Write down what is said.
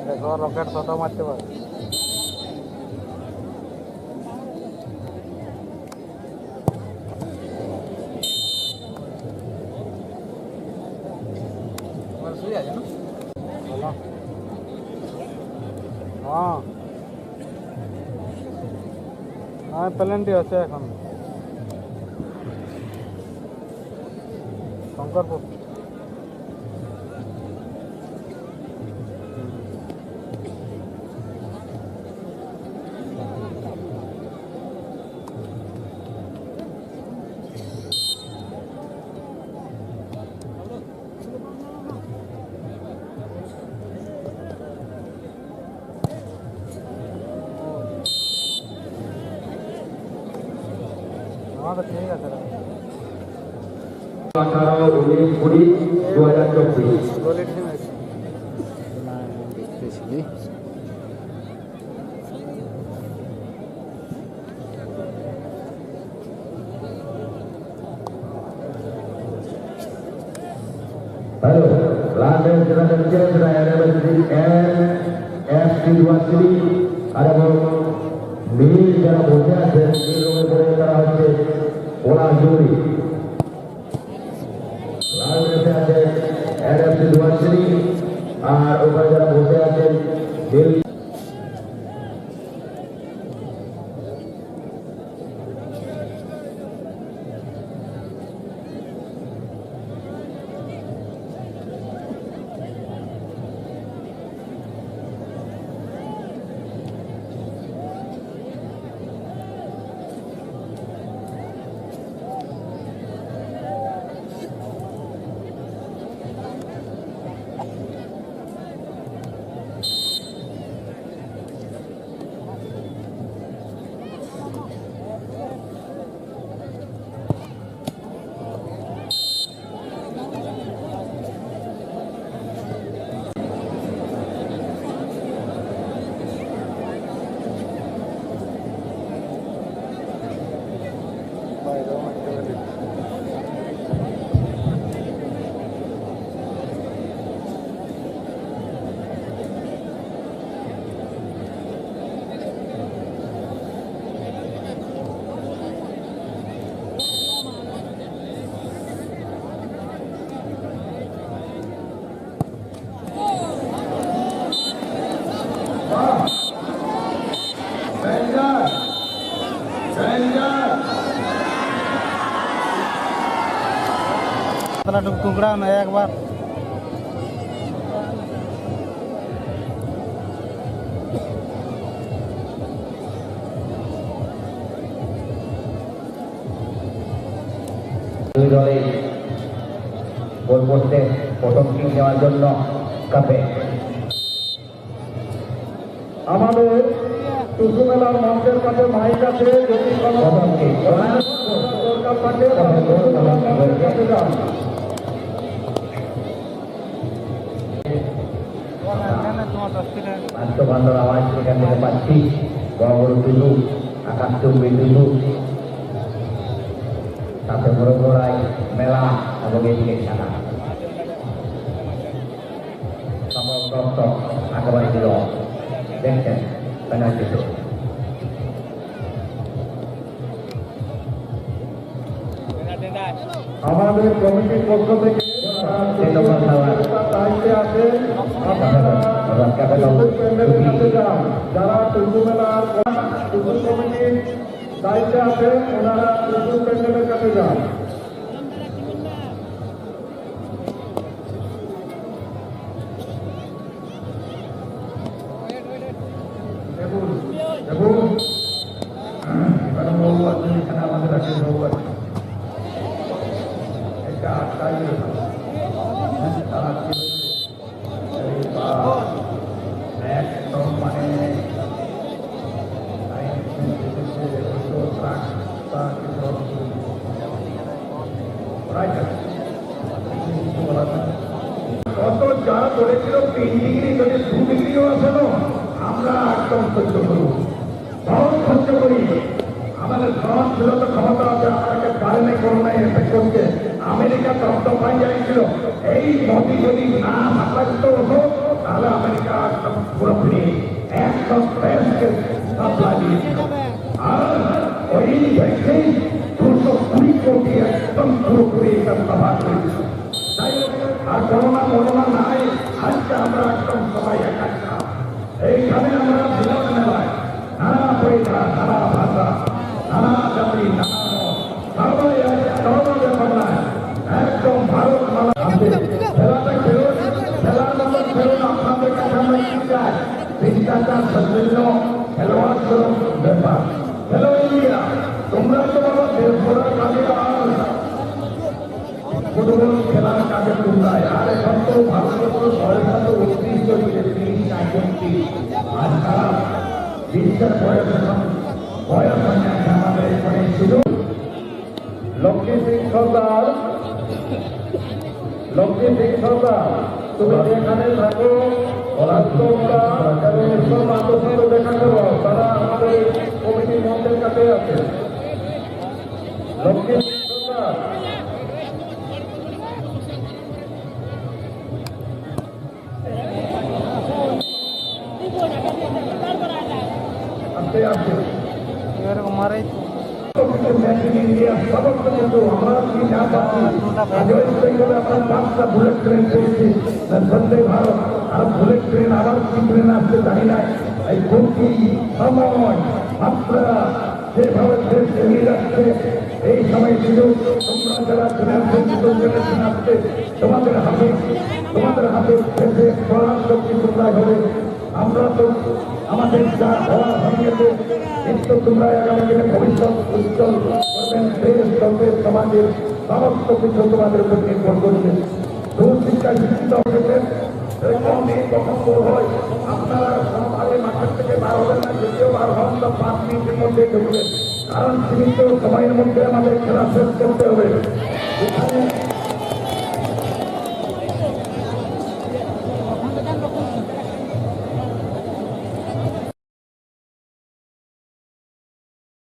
দেখো রকেট কত মারতে পারে। হ্যাঁ হ্যাঁ প্লেনটি আছে এখন শঙ্করপুর। ঠিক আছে 18-19-20-2024 Halo, lantai silakan saya ada di NFC23 ada মিল যারা বসে আছে মিল রঙের পরে তারা হচ্ছে ওলা জুড়ি লাল ড্রেসে আছে NFC23 আর ওখানে যারা বসে আছেন মিল टुकड़ा ना एक बार দুই দলে গোল পোস্টে প্রথম কিক নেওয়ার জন্য কাপে আমাদের টুসু মেলার মঞ্চের কাছে মাইক আছে যদি কোনো দরকার থাকে কাছে যান। বান্ধব আওয়াজ সেখান থেকে পাচ্ছি বড় বড় টুলু আকাশ চুম্বি টুলু তাতে বড় বড়াই মেলা এবং এদিকে খেলা সমস্ত একেবারে দিল দেখছেন পেনাল্টি শট। আমাদের কমিটির পক্ষ থেকে দায়িত্বে আছে প্যান্ডেলের কাছে যান। যারা টুসু মেলার টুসু কমিটির দায়িত্বে আছে ওনারা টুসু প্যান্ডেলের কাছে যান। এখানে আমাদের আছে একদম মানে একদম সহ্য করব, ভারত সহ্য করি। আমাদের সমাজ ছিল তো ক্ষমতা আছে, আমাকে পারেনি করোনায় এফেক্ট করতে। আমেরিকা তত্ত্ব পাই যাইছিল, এই মোদী যদি না থাকতো হতো তাহলে আমেরিকা একদম পুরোপুরি 100% সাপ্লাই দিয়েছিল। আর ওই ভ্যাকসিন 220 কোটি একদম পুরোপুরি এটা ব্যবহার করেছিল। তাই আর করোনা নাই, আজকে আমরা একদম সবাই একাত্রা। এইখানে আমরা বিনোদ মেলায় নানা পয়সা, নানা ভাষা, নানা জাতি, নানা সবাই কোনো ব্যাপার নাই, একদম ভারত মালা আছে। খেলাটা খেলুন, খেলার মতো খেলুন, আপনাদের কাছে আমরা কি চাই? শিষ্টাচার সৌজন্য খেলোয়াড় ব্যাপার। খেলো ইন্ডিয়া, তোমরা তো বাবা দেশ ঘোরার কাজে ফুটবল খেলার কাজে তোমরা। আর এখন তো ভারতবর্ষ বয়সটা তো 29 চলছে, 30, 35। আর তারা 20 বয়স এখন বয়স হয় না, আমাদের এখানে শুধু লক্ষ্মী সিং সর্দার, লক্ষ্মী সিং সর্দার তুমি যেখানে থাকো তোমরা সব আলোচনা দেখা করো, তারা আমাদের কমিটি মঞ্চের কাছে আছে। লক্ষ্মী সিং সর্দার আসতে আসতে এরকম মারাই তো इंडिया समस्त जो हमारा की ना पाती अपन 5টা বুলেট ট্রেন পেয়েছি, বন্দে ভারত। আর বুলেট ট্রেন আবার কি ট্রেন আসতে জানি না। এই গতি, সময়, মাত্রা যেভাবে দেশ এগিয়ে যাচ্ছে, এই সময় শুধু তোমরা যারা জেনারেশন আসছে তোমাদের হাতে দেশে চলার শক্তি তোমরা হবে। আমরা তো আমাদের যা হওয়া ভেঙেছে, কিন্তু তোমরা আগামী দিনে ভবিষ্যৎ উজ্জ্বল করবেন। দেশ চলবে, সমাজের সমস্ত কিছু তোমাদের উপর নির্ভর করছে। শিক্ষায় শিক্ষিত হয়েছেন, কম দিন কখন বড় হয়, আপনারা সমাজে মাঠের থেকে বার হবেন না, যদিও বার হন তো 5 মিনিটের মধ্যে ঢুকবেন। কারণ সীমিত সময়ের মধ্যে আমাদের খেলা শেষ করতে হবে। এখানে